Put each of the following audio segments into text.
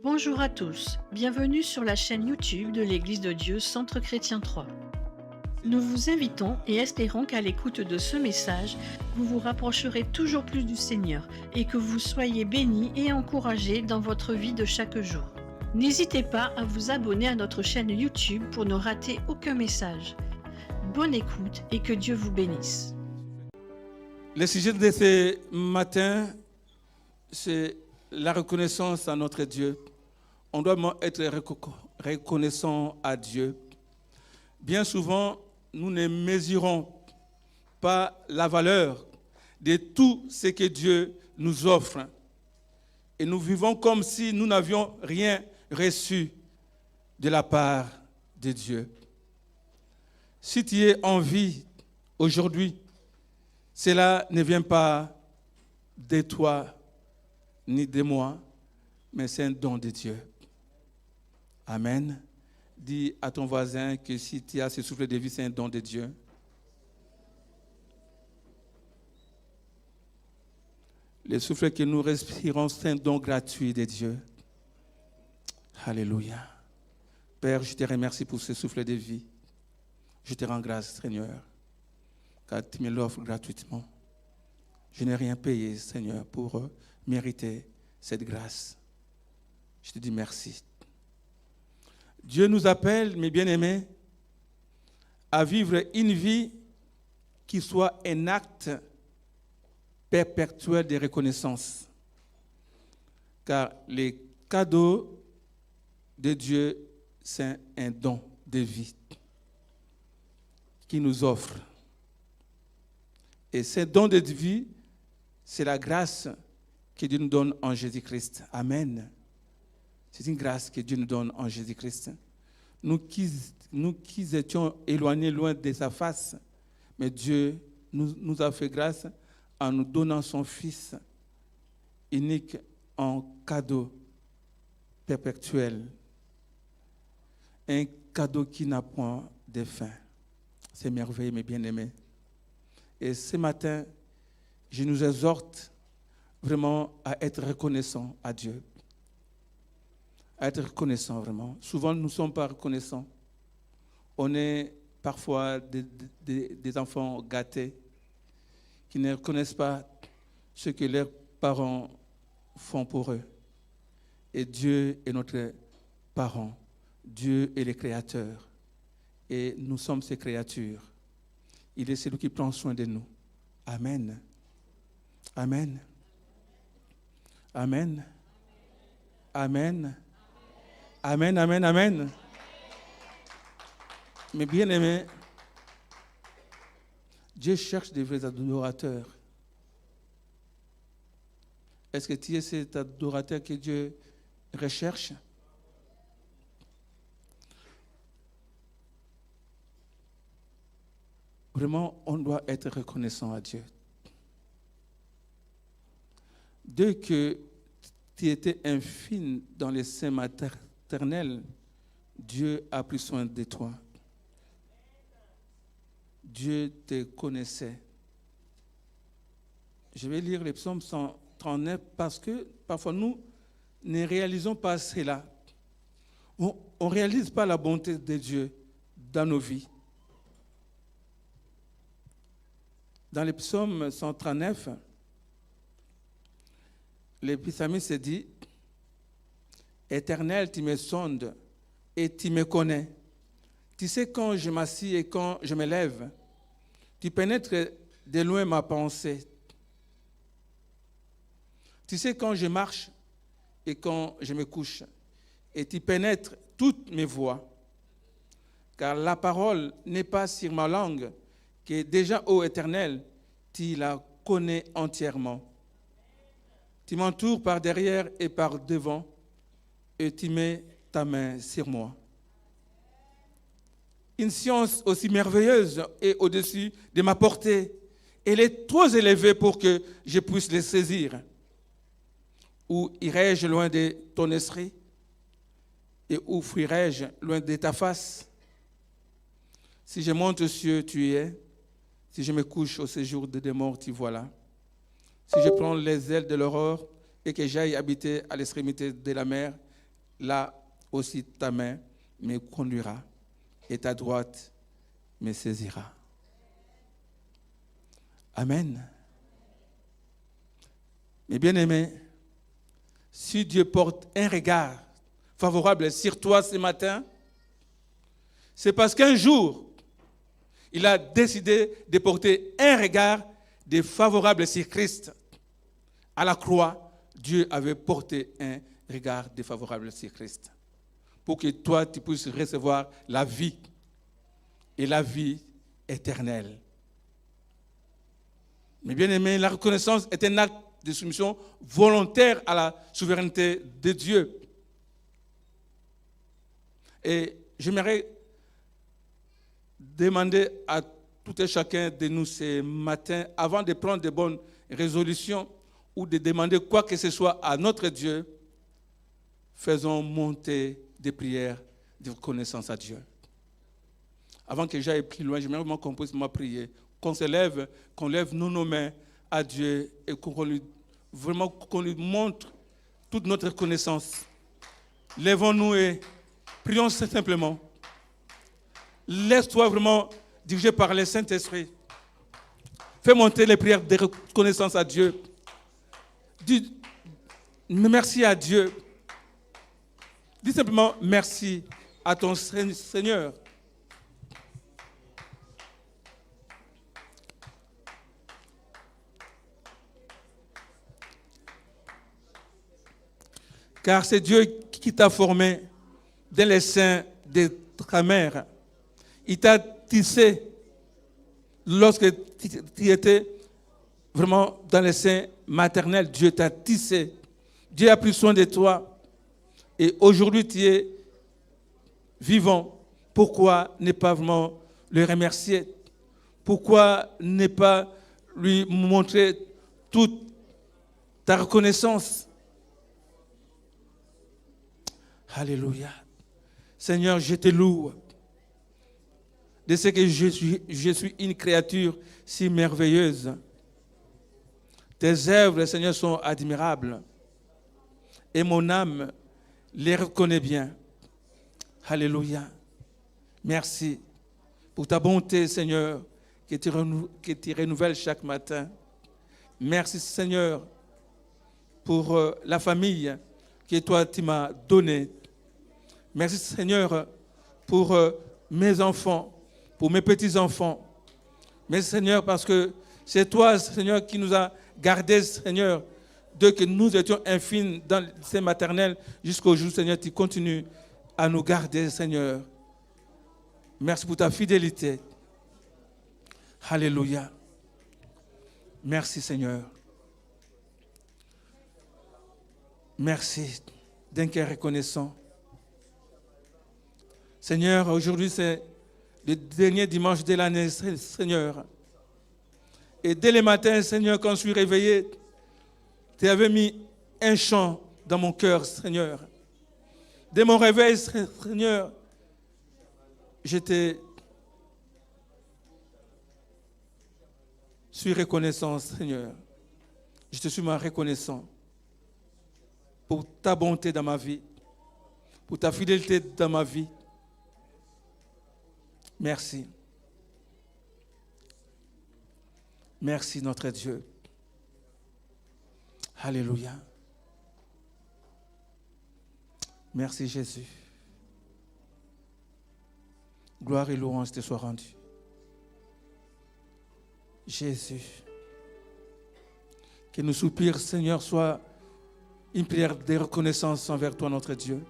Bonjour à tous, bienvenue sur la chaîne YouTube de l'Église de Dieu Centre Chrétien 3. Nous vous invitons et espérons qu'à l'écoute de ce message, vous vous rapprocherez toujours plus du Seigneur et que vous soyez bénis et encouragés dans votre vie de chaque jour. N'hésitez pas à vous abonner à notre chaîne YouTube pour ne rater aucun message. Bonne écoute et que Dieu vous bénisse. Le sujet de ce matin, c'est la reconnaissance à notre Dieu. On doit être reconnaissant à Dieu. Bien souvent, nous ne mesurons pas la valeur de tout ce que Dieu nous offre. Et nous vivons comme si nous n'avions rien reçu de la part de Dieu. Si tu es en vie aujourd'hui, cela ne vient pas de toi ni de moi, mais c'est un don de Dieu. Amen. Dis à ton voisin que si tu as ce souffle de vie, c'est un don de Dieu. Le souffle que nous respirons, c'est un don gratuit de Dieu. Alléluia. Père, je te remercie pour ce souffle de vie. Je te rends grâce, Seigneur, car tu me l'offres gratuitement. Je n'ai rien payé, Seigneur, pour mériter cette grâce. Je te dis merci. Dieu nous appelle, mes bien-aimés, à vivre une vie qui soit un acte perpétuel de reconnaissance. Car les cadeaux de Dieu, c'est un don de vie qu'il nous offre. Et ce don de vie, c'est la grâce que Dieu nous donne en Jésus-Christ. Amen. C'est une grâce que Dieu nous donne en Jésus-Christ. Nous qui étions éloignés loin de sa face, mais Dieu nous a fait grâce en nous donnant son Fils unique en cadeau perpétuel. Un cadeau qui n'a point de fin. C'est merveilleux, mes bien-aimés. Et ce matin, je nous exhorte vraiment à être reconnaissants à Dieu. À être reconnaissants vraiment. Souvent, nous ne sommes pas reconnaissants. On est parfois des enfants gâtés qui ne reconnaissent pas ce que leurs parents font pour eux. Et Dieu est notre parent. Dieu est le Créateur. Et nous sommes ses créatures. Il est celui qui prend soin de nous. Amen. Amen. Amen. Amen. Amen, amen, amen. Mais bien aimé, Dieu cherche des vrais adorateurs. Est-ce que tu es cet adorateur que Dieu recherche? Vraiment, on doit être reconnaissant à Dieu. Dès que tu étais infime dans les seins maternels, Dieu a pris soin de toi. Dieu te connaissait. Je vais lire le psaume 139 parce que parfois nous ne réalisons pas cela. On ne réalise pas la bonté de Dieu dans nos vies. Dans le psaume 139, le psalmiste dit « Éternel, tu me sondes et tu me connais. Tu sais quand je m'assis et quand je me lève. Tu pénètres de loin ma pensée. Tu sais quand je marche et quand je me couche. Et tu pénètres toutes mes voies. Car la parole n'est pas sur ma langue, que déjà, ô Éternel, tu la connais entièrement. Tu m'entoures par derrière et par devant, et tu mets ta main sur moi. Une science aussi merveilleuse est au-dessus de ma portée. Elle est trop élevée pour que je puisse les saisir. Où irai-je loin de ton esprit? Et où fuirai-je loin de ta face? Si je monte aux cieux, tu y es. Si je me couche au séjour des morts, tu vois là. Si je prends les ailes de l'aurore et que j'aille habiter à l'extrémité de la mer, là aussi ta main me conduira et ta droite me saisira. Amen. Mes bien-aimés, si Dieu porte un regard favorable sur toi ce matin, c'est parce qu'un jour, il a décidé de porter un regard défavorable sur Christ. À la croix, Dieu avait porté un regard défavorable sur Christ. Pour que toi, tu puisses recevoir la vie et la vie éternelle. Mais bien aimé, la reconnaissance est un acte de soumission volontaire à la souveraineté de Dieu. Et j'aimerais demander à tout et chacun de nous ce matin, avant de prendre de bonnes résolutions ou de demander quoi que ce soit à notre Dieu, faisons monter des prières de reconnaissance à Dieu. Avant que j'aille plus loin, j'aimerais vraiment qu'on puisse prier, qu'on se lève, qu'on lève nos mains à Dieu et qu'on lui montre toute notre reconnaissance. Lèvons-nous et prions simplement. Laisse-toi vraiment diriger par le Saint-Esprit. Fais monter les prières de reconnaissance à Dieu. Dis merci à Dieu. Dis simplement merci à ton Seigneur. Car c'est Dieu qui t'a formé dans les seins de ta mère. Il t'a tissé lorsque tu étais vraiment dans les seins maternels. Dieu t'a tissé. Dieu a pris soin de toi. Et aujourd'hui, tu es vivant. Pourquoi ne pas vraiment le remercier? Pourquoi ne pas lui montrer toute ta reconnaissance? Alléluia. Seigneur, je te loue de ce que je suis une créature si merveilleuse. Tes œuvres, Seigneur, sont admirables. Et mon âme les reconnaît bien. Alléluia. Merci pour ta bonté, Seigneur, que tu renouvelles chaque matin. Merci, Seigneur, pour la famille que toi, tu m'as donnée. Merci, Seigneur, pour mes enfants, pour mes petits-enfants. Merci, Seigneur, parce que c'est toi, Seigneur, qui nous a gardés, Seigneur, de que nous étions infimes dans ces maternelles jusqu'au jour, Seigneur, tu continues à nous garder, Seigneur. Merci pour ta fidélité. Alléluia. Merci, Seigneur. Merci d'un cœur reconnaissant. Seigneur, aujourd'hui, c'est le dernier dimanche de l'année, Seigneur. Et dès le matin, Seigneur, quand je suis réveillé, tu avais mis un chant dans mon cœur, Seigneur. Dès mon réveil, Seigneur, je suis reconnaissant, Seigneur. Je te suis reconnaissant pour ta bonté dans ma vie, pour ta fidélité dans ma vie. Merci. Merci, notre Dieu. Alléluia. Merci, Jésus. Gloire et louange te soient rendues. Jésus. Que nos soupirs, Seigneur, soient une prière de reconnaissance envers toi, notre Dieu.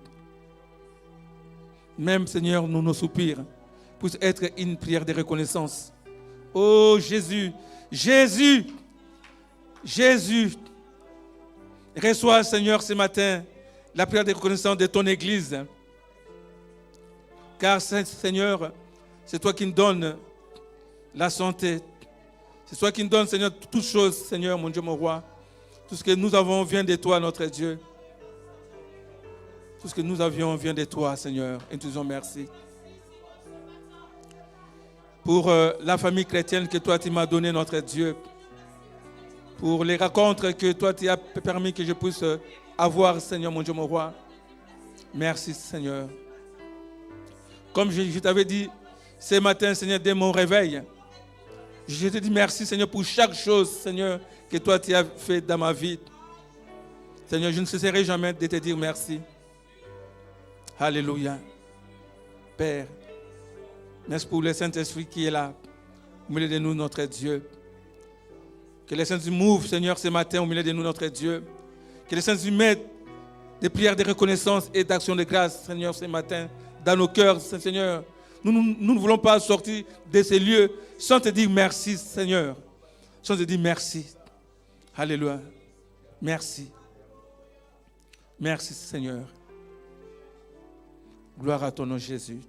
Même, Seigneur, nos soupirs puissent être une prière de reconnaissance. Oh Jésus, Jésus, Jésus, reçois, Seigneur, ce matin, la prière de reconnaissance de ton Église. Car, Seigneur, c'est toi qui nous donnes la santé. C'est toi qui nous donnes, Seigneur, toutes choses, Seigneur, mon Dieu, mon roi. Tout ce que nous avons vient de toi, notre Dieu. Tout ce que nous avions vient de toi, Seigneur. Et nous te disons merci. Pour la famille chrétienne que toi, tu m'as donnée, notre Dieu. Pour les rencontres que toi, tu as permis que je puisse avoir, Seigneur, mon Dieu, mon roi. Merci, Seigneur. Comme je t'avais dit ce matin, Seigneur, dès mon réveil, je te dis merci, Seigneur, pour chaque chose, Seigneur, que toi tu as fait dans ma vie. Seigneur, je ne cesserai jamais de te dire merci. Alléluia. Père, merci pour le Saint-Esprit qui est là, au milieu de nous, notre Dieu. Que le Saint-Esprit m'ouvre, Seigneur, ce matin, au milieu de nous, notre Dieu. Que le Saint-Esprit mette des prières de reconnaissance et d'action de grâce, Seigneur, ce matin, dans nos cœurs, Seigneur. Nous ne voulons pas sortir de ces lieux sans te dire merci, Seigneur. Sans te dire merci. Alléluia. Merci. Merci, Seigneur. Gloire à ton nom, Jésus.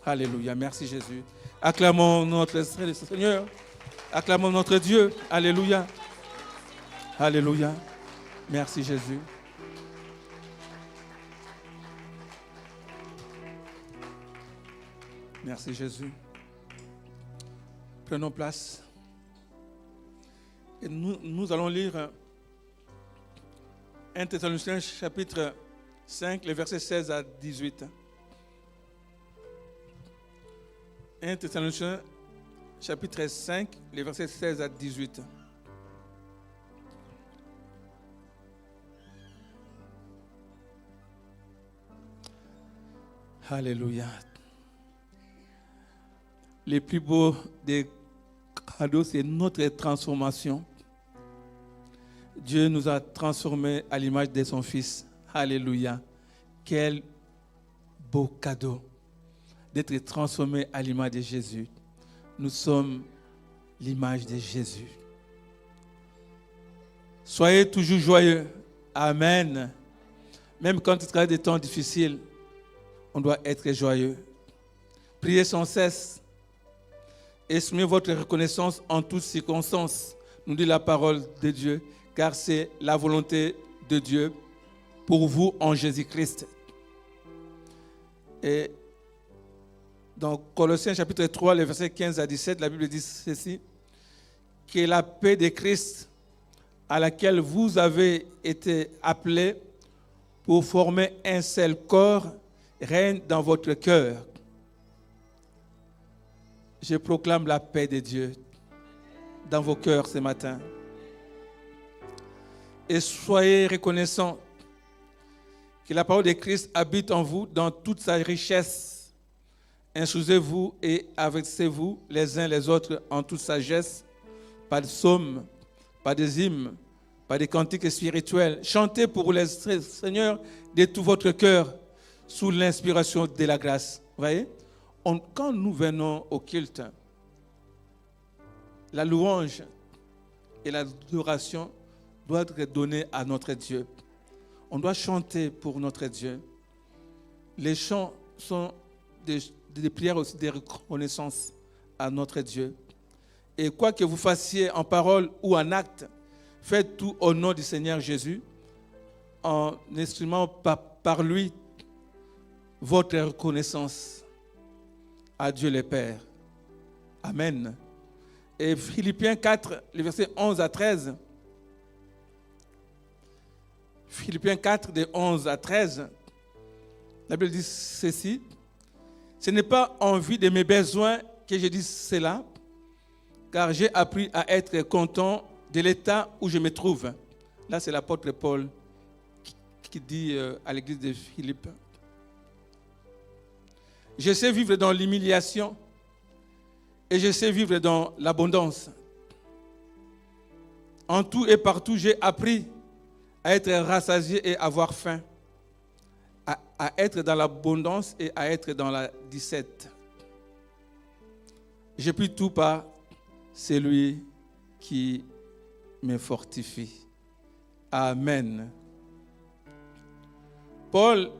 Alléluia. Merci, Jésus. Acclamons notre Seigneur. Acclamons notre Dieu. Alléluia. Alléluia. Merci, Jésus. Merci, Jésus. Prenons place. Et nous allons lire 1 Thessaloniciens chapitre 5, les versets 16 à 18. 1 Thessaloniciens chapitre 5, les versets 16 à 18. Alléluia. Le plus beau des cadeaux, c'est notre transformation. Dieu nous a transformés à l'image de son Fils. Alléluia. Quel beau cadeau d'être transformés à l'image de Jésus. Nous sommes l'image de Jésus. Soyez toujours joyeux. Amen. Même quand il y a des temps difficiles, on doit être joyeux. Priez sans cesse. Exprimez votre reconnaissance en toutes circonstances, nous dit la parole de Dieu, car c'est la volonté de Dieu pour vous en Jésus-Christ. Et dans Colossiens chapitre 3, les versets 15 à 17, la Bible dit ceci, que la paix de Christ à laquelle vous avez été appelés pour former un seul corps règne dans votre cœur. Je proclame la paix de Dieu dans vos cœurs ce matin. Et soyez reconnaissants que la parole de Christ habite en vous dans toute sa richesse. Instruisez-vous et avertissez-vous les uns les autres en toute sagesse, par des psaumes, par des hymnes, par des cantiques spirituels. Chantez pour le Seigneur de tout votre cœur sous l'inspiration de la grâce. Vous voyez? Quand nous venons au culte, la louange et l'adoration doivent être données à notre Dieu. On doit chanter pour notre Dieu. Les chants sont des prières aussi de reconnaissance à notre Dieu. Et quoi que vous fassiez en parole ou en acte, faites tout au nom du Seigneur Jésus, en exprimant par lui votre reconnaissance à Dieu le Père. Amen. Et Philippiens 4, les versets 11 à 13. Philippiens 4, de 11 à 13. La Bible dit ceci. Ce n'est pas en vue de mes besoins que je dis cela, car j'ai appris à être content de l'état où je me trouve. Là, c'est l'apôtre Paul qui dit à l'église de Philippe. Je sais vivre dans l'humiliation et je sais vivre dans l'abondance. En tout et partout, j'ai appris à être rassasié et avoir faim, à être dans l'abondance et à être dans la disette. Je puis tout par celui qui me fortifie. Amen. Paul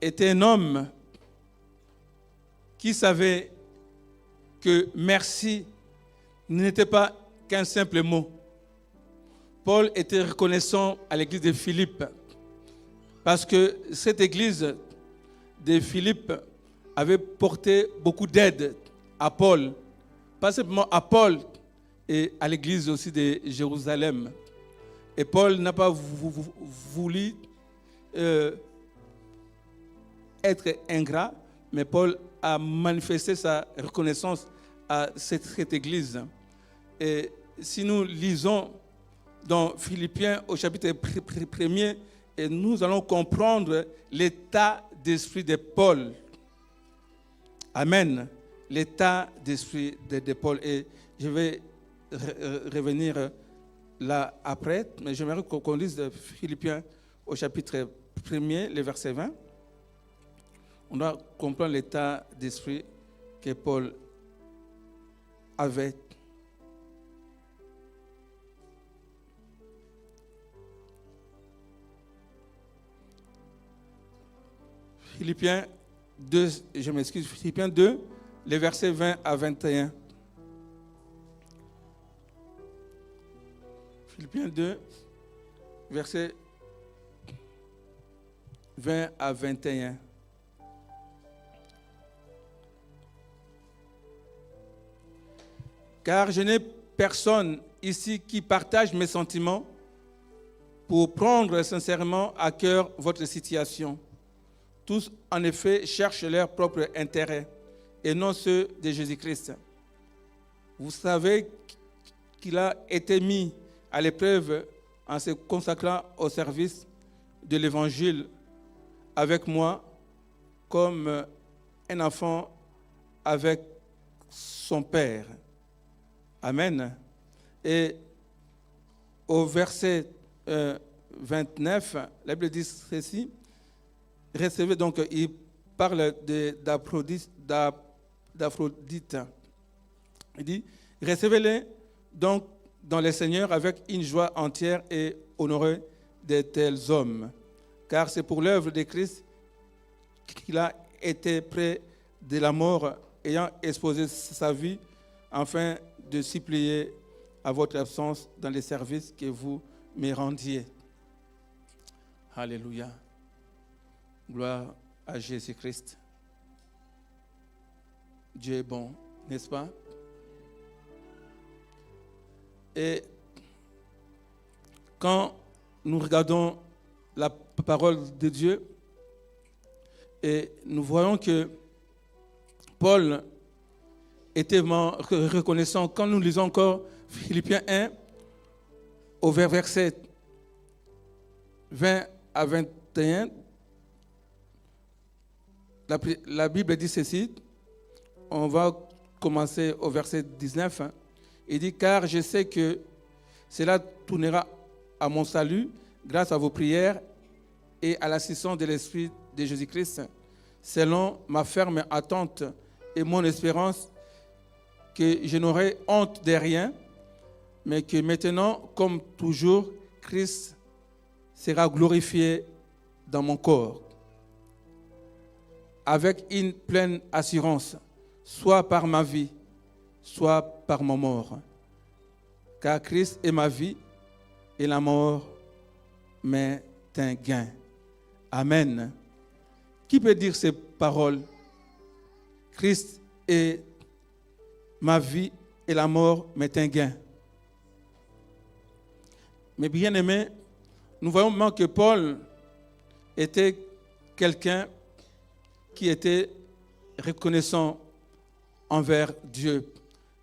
était un homme qui savait que merci n'était pas qu'un simple mot. Paul était reconnaissant à l'église de Philippe parce que cette église de Philippe avait porté beaucoup d'aide à Paul, pas simplement à Paul et à l'église aussi de Jérusalem. Et Paul n'a pas voulu être ingrat, mais Paul a manifesté sa reconnaissance à cette église. Et si nous lisons dans Philippiens au chapitre 1er, et nous allons comprendre l'état d'esprit de Paul. Amen. L'état d'esprit de Paul. Et je vais revenir là après, mais j'aimerais qu'on lise Philippiens au chapitre 1er, le verset 20. On doit comprendre l'état d'esprit que Paul avait. Philippiens 2, je m'excuse, Philippiens 2, les versets 20 à 21. Philippiens 2, versets 20 à 21. Car je n'ai personne ici qui partage mes sentiments pour prendre sincèrement à cœur votre situation. Tous, en effet, cherchent leur propre intérêt et non ceux de Jésus-Christ. Vous savez qu'il a été mis à l'épreuve en se consacrant au service de l'Évangile avec moi comme un enfant avec son père. Amen. Et au verset 29, la Bible dit ceci. Recevez donc, il parle d'Aphrodite. Il dit, recevez-les donc dans le Seigneur avec une joie entière et honorez de tels hommes. Car c'est pour l'œuvre de Christ qu'il a été près de la mort, ayant exposé sa vie, afin de supplier à votre absence dans les services que vous me rendiez. Alléluia. Gloire à Jésus-Christ. Dieu est bon, n'est-ce pas? Et quand nous regardons la parole de Dieu, et nous voyons que Paul était reconnaissant. Quand nous lisons encore Philippiens 1, au verset 20 à 21, la Bible dit ceci. On va commencer au verset 19. Il dit, car je sais que cela tournera à mon salut grâce à vos prières et à l'assistance de l'Esprit de Jésus-Christ, selon ma ferme attente et mon espérance, que je n'aurai honte de rien, mais que maintenant, comme toujours, Christ sera glorifié dans mon corps, avec une pleine assurance, soit par ma vie, soit par ma mort. Car Christ est ma vie et la mort m'est un gain. Amen. Qui peut dire ces paroles? Christ est ma vie et la mort m'est un gain. Mais bien aimé, nous voyons maintenant que Paul était quelqu'un qui était reconnaissant envers Dieu.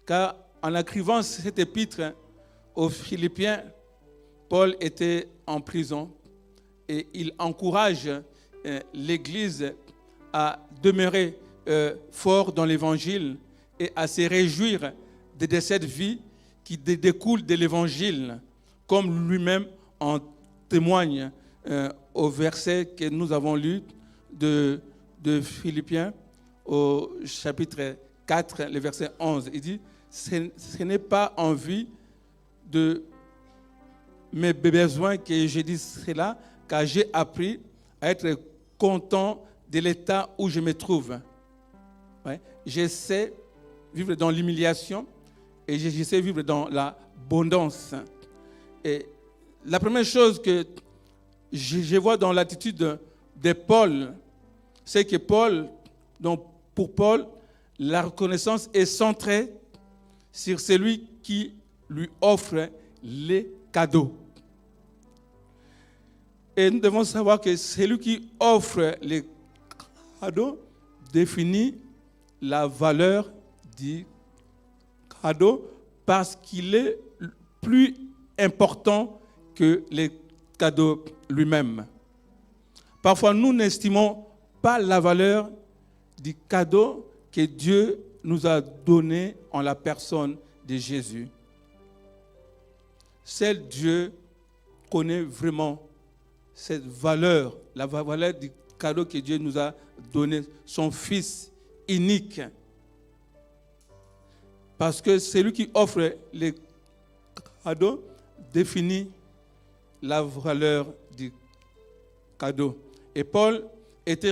Car en écrivant cet épître aux Philippiens, Paul était en prison et il encourage l'Église à demeurer fort dans l'Évangile et à se réjouir de cette vie qui découle de l'Évangile, comme lui-même en témoigne au verset que nous avons lu de Philippiens au chapitre 4, le verset 11. Il dit, ce n'est pas en vue de mes besoins que je dis cela, car j'ai appris à être content de l'état où je me trouve. Ouais. J'essaie de vivre dans l'humiliation et j'essaie de vivre dans l'abondance. Et la première chose que je vois dans l'attitude de Paul, c'est que pour Paul, la reconnaissance est centrée sur celui qui lui offre les cadeaux. Et nous devons savoir que celui qui offre les cadeaux définit la valeur du cadeau parce qu'il est plus important que les cadeaux lui-même. Parfois, nous n'estimons pas la valeur du cadeau que Dieu nous a donné en la personne de Jésus. Seul Dieu connaît vraiment cette valeur, la valeur du cadeau que Dieu nous a donné, son Fils unique. Parce que celui qui offre les cadeaux définit la valeur du cadeau. Et Paul était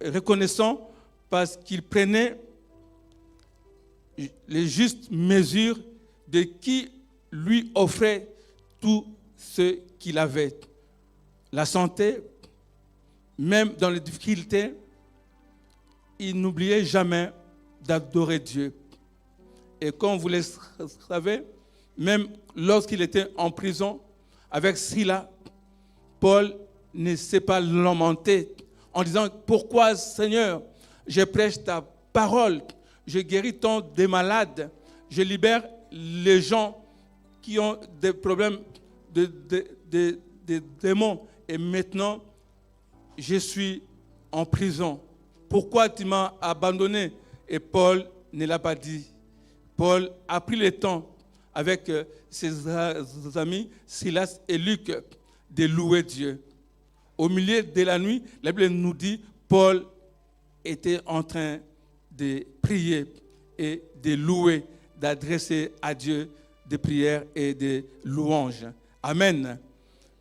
reconnaissant parce qu'il prenait les justes mesures de qui lui offrait tout ce qu'il avait. La santé, même dans les difficultés, il n'oubliait jamais d'adorer Dieu. Et comme vous le savez, même lorsqu'il était en prison avec Silas, Paul ne s'est pas lamenté en disant « Pourquoi, Seigneur, je prêche ta parole, je guéris tant de malades, je libère les gens qui ont des problèmes de démons et maintenant je suis en prison. Pourquoi tu m'as abandonné ?» Et Paul ne l'a pas dit. Paul a pris le temps avec ses amis Silas et Luc de louer Dieu. Au milieu de la nuit, la Bible nous dit Paul était en train de prier et de louer, d'adresser à Dieu des prières et des louanges. Amen.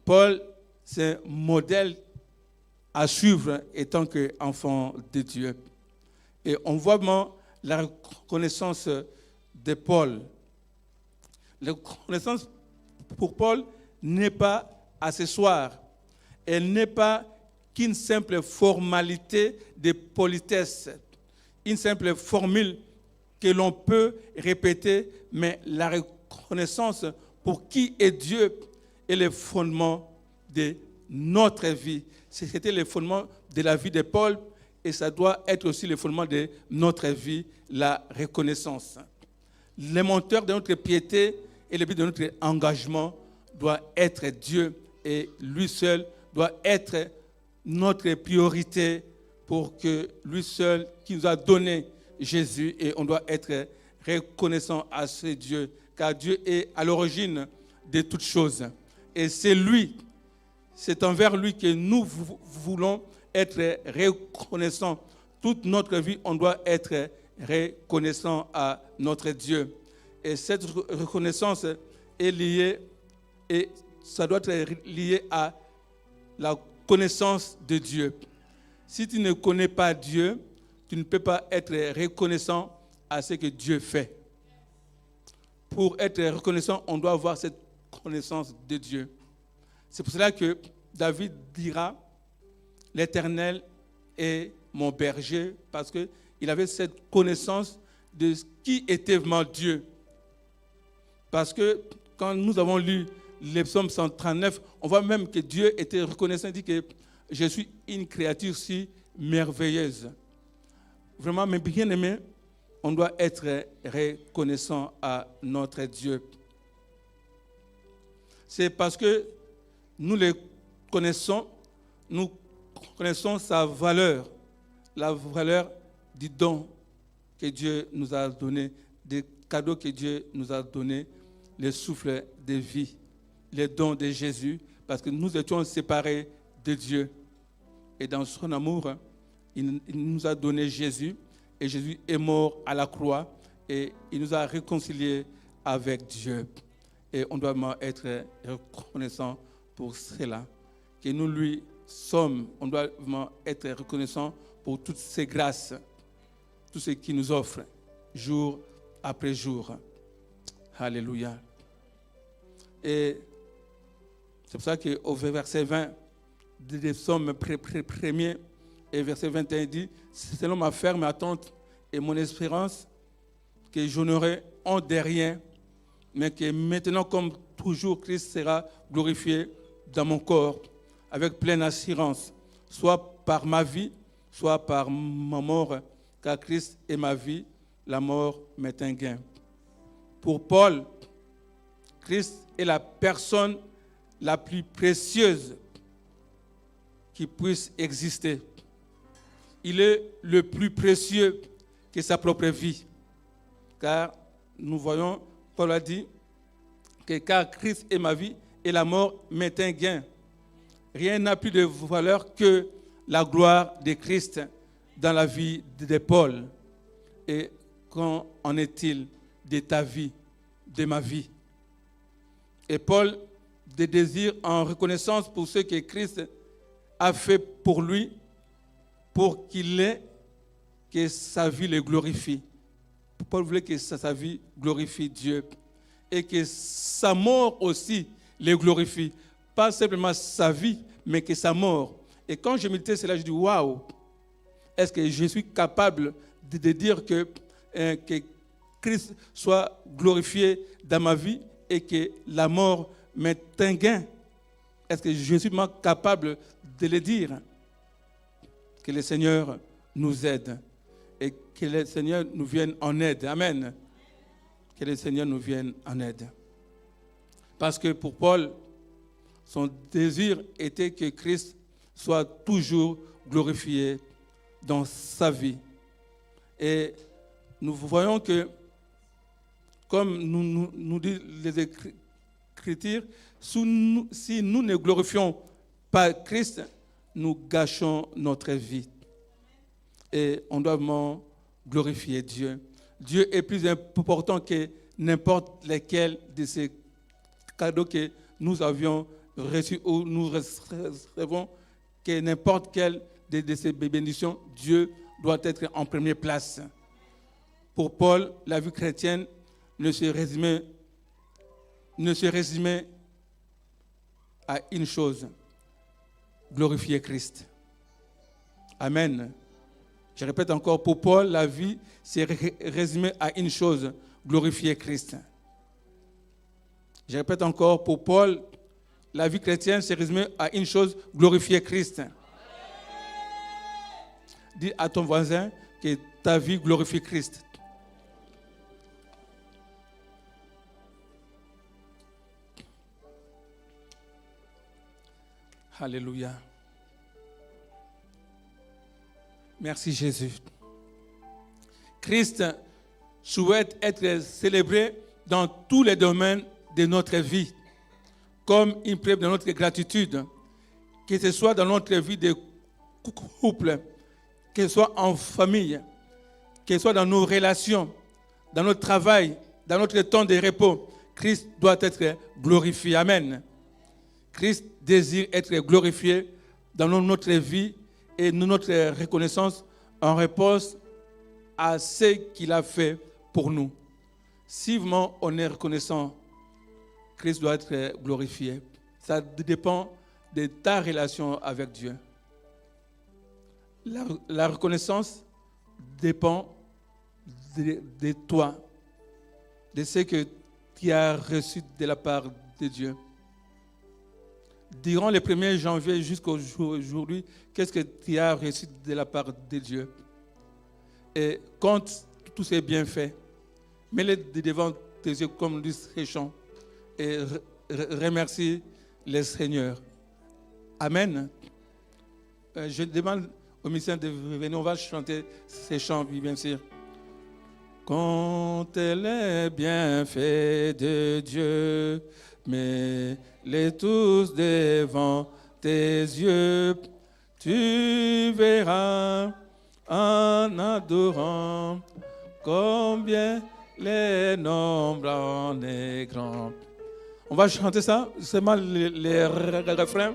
Paul, c'est un modèle à suivre étant qu'enfant de Dieu. Et on voit vraiment la reconnaissance de Paul. La reconnaissance pour Paul n'est pas accessoire. Elle n'est pas qu'une simple formalité de politesse, une simple formule que l'on peut répéter, mais la reconnaissance pour qui est Dieu est le fondement de notre vie. C'était le fondement de la vie de Paul et ça doit être aussi le fondement de notre vie, la reconnaissance. Le moteur de notre piété et le but de notre engagement doit être Dieu et lui seul doit être notre priorité pour que lui seul qui nous a donné Jésus et on doit être reconnaissant à ce Dieu car Dieu est à l'origine de toutes choses et c'est lui, c'est envers lui que nous voulons être reconnaissants. Toute notre vie, on doit être reconnaissant à notre Dieu. Et cette reconnaissance est liée, et ça doit être lié à la connaissance de Dieu. Si tu ne connais pas Dieu, tu ne peux pas être reconnaissant à ce que Dieu fait. Pour être reconnaissant, on doit avoir cette connaissance de Dieu. C'est pour cela que David dira « L'Éternel est mon berger » parce qu'il avait cette connaissance de ce qui était vraiment Dieu. Parce que quand nous avons lu les psaumes 139, on voit même que Dieu était reconnaissant, il dit que je suis une créature si merveilleuse. Vraiment, mes bien-aimés, on doit être reconnaissant à notre Dieu. C'est parce que nous le connaissons, nous connaissons sa valeur, la valeur du don que Dieu nous a donné, des cadeaux que Dieu nous a donnés, le souffle de vie, les dons de Jésus, parce que nous étions séparés de Dieu. Et dans son amour, il nous a donné Jésus, et Jésus est mort à la croix, et il nous a réconciliés avec Dieu. Et on doit être reconnaissant pour cela, que nous lui sommes, on doit vraiment être reconnaissant pour toutes ces grâces, tout ce qu'il nous offre, jour après jour. Alléluia. Et c'est pour ça qu'au verset 20 des psaumes premiers et verset 21 dit « Selon ma ferme attente et mon espérance, que je n'aurai honte de rien, mais que maintenant comme toujours Christ sera glorifié dans mon corps. avec pleine assurance, soit par ma vie, soit par ma mort, car Christ est ma vie, la mort m'est un gain. Pour Paul, Christ est la personne la plus précieuse qui puisse exister. Il est le plus précieux que sa propre vie. Car nous voyons, Paul a dit que car Christ est ma vie et la mort m'est un gain. Rien n'a plus de valeur que la gloire de Christ dans la vie de Paul. Et qu'en est-il de ta vie, de ma vie? Et Paul désire en reconnaissance pour ce que Christ a fait pour lui, pour qu'il ait, que sa vie le glorifie. Paul voulait que sa vie glorifie Dieu et que sa mort aussi le glorifie. Pas simplement sa vie, mais que sa mort. Et quand je méditais cela, je dis waouh, est-ce que je suis capable de dire que Christ soit glorifié dans ma vie et que la mort m'est un gain? Est-ce que je suis capable de le dire? Que le Seigneur nous aide et que le Seigneur nous vienne en aide. Amen. Que le Seigneur nous vienne en aide. Parce que pour Paul, son désir était que Christ soit toujours glorifié dans sa vie. Et nous voyons que, comme nous disent les Écritures, si nous ne glorifions pas Christ, nous gâchons notre vie. Et on doit vraiment glorifier Dieu. Dieu est plus important que n'importe lequel de ces cadeaux que nous avions reçus ou nous recevons, que n'importe quelle de ces bénédictions, Dieu doit être en première place. Pour Paul, la vie chrétienne ne se résumait à une chose: glorifier Christ. Amen. Je répète encore, pour Paul, la vie s'est résumée à une chose: glorifier Christ. Je répète encore, pour Paul, la vie chrétienne s'est résumée à une chose: glorifier Christ. Dis à ton voisin que ta vie glorifie Christ. Alléluia. Merci Jésus. Christ souhaite être célébré dans tous les domaines de notre vie, comme une preuve de notre gratitude, que ce soit dans notre vie de couple, que ce soit en famille, que ce soit dans nos relations, dans notre travail, dans notre temps de repos. Christ doit être glorifié. Amen. Christ désire être glorifié dans notre vie et notre reconnaissance en réponse à ce qu'il a fait pour nous. Si vraiment on est reconnaissant, Christ doit être glorifié. Ça dépend de ta relation avec Dieu. La reconnaissance dépend de toi, de ce que tu as reçu de la part de Dieu. Durant le 1er janvier jusqu'à aujourd'hui, qu'est-ce que tu as reçu de la part de Dieu? Et compte tous ces bienfaits. Mets-les devant tes yeux comme dit ces chants et remercie le Seigneur. Amen. Je demande aux musiciens de venir, on va chanter ces chants, bien sûr. Compte les bienfaits de Dieu, mets-les tous devant tes yeux. Tu verras en adorant combien les nombres en est grand. On va chanter ça, c'est mal les refrains.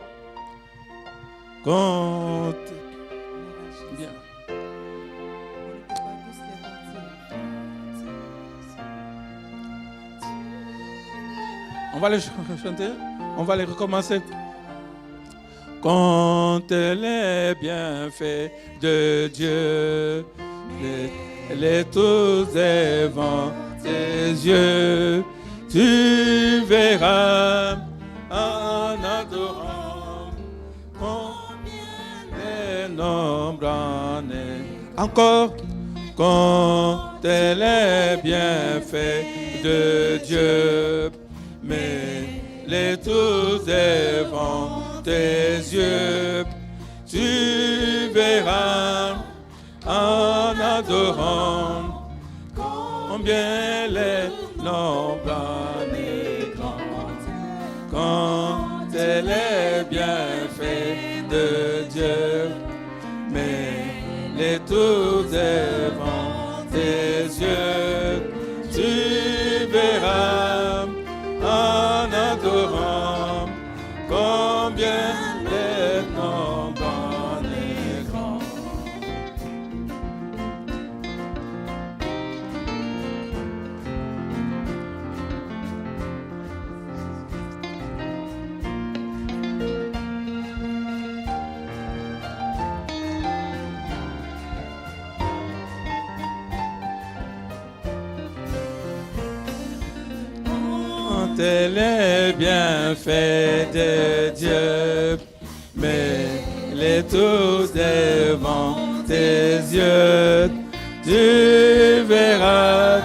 Compte. Bien. On va les chanter, on va les recommencer. Compte les bienfaits de Dieu, les tous devant tes yeux. Tu verras en adorant nombre en est. Encore, comptez les bienfaits de Dieu, mets-les tous devant tes yeux. Tu verras en adorant combien les nombres en est grand. Comptez les bienfaits de Dieu, mets-les tous devant tes yeux. Tu verras en adorant combien les nombres en est grand. Comptez les bienfaits de Dieu, mets-les tous devant tes yeux. Tu verras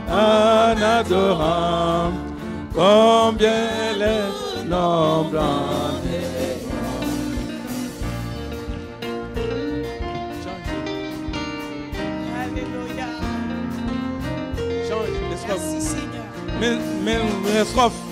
en adorant combien les nombres en est grand. Alléluia. Change les strophes. Merci Seigneur. Mais les strophes.